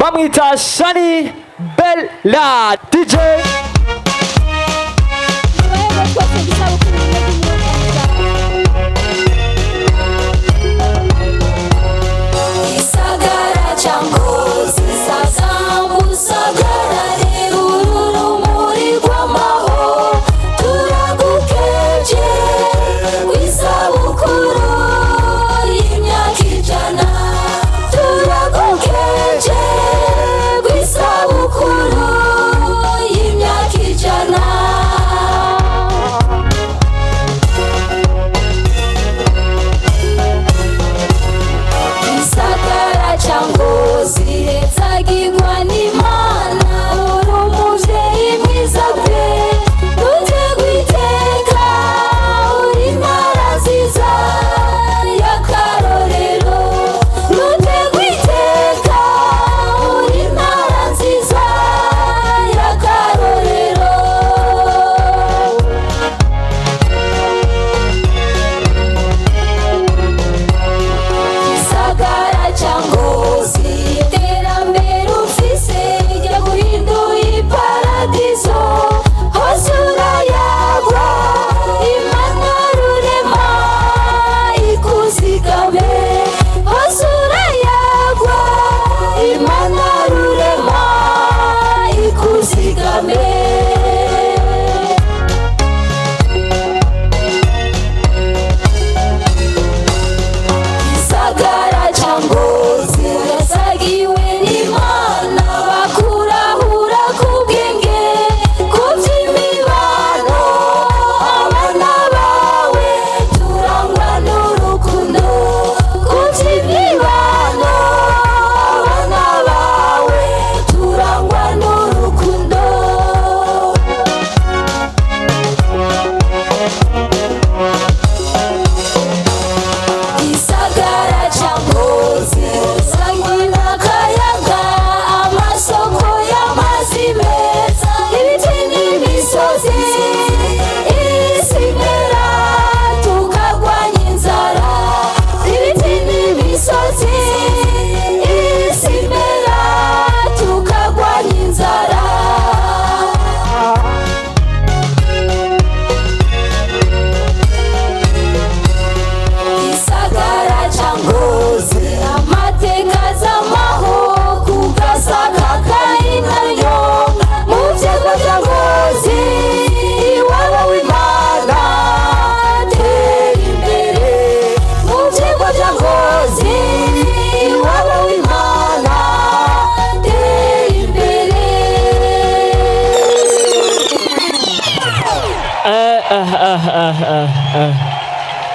bamwita Shani Bella DJ.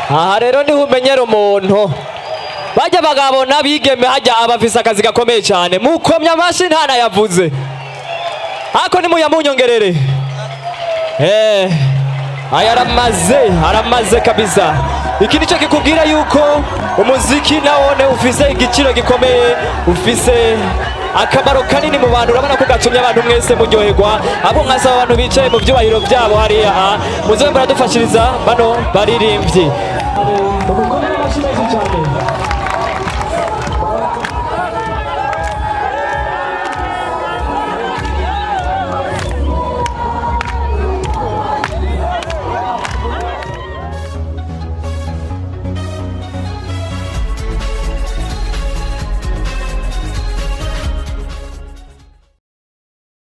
Aha rero ni umenyera umuntu bajya bagabona bigeme hajya abafisa akazi gakomeye cyane mukomya amashi ntana yavuze ako ni muyamunyongerere aramaze kabisa. Iki nico kikubwira yuko umuziki nawone ufise igiciro gikomeye, ufise akamaro kanini mu bantu. Urabona ko gatumye abantu mwese muryoherwa. Abo nkasaba abantu bicaye mu byubahiro byabo hariya muze muradufashiriza bano baririmbyi.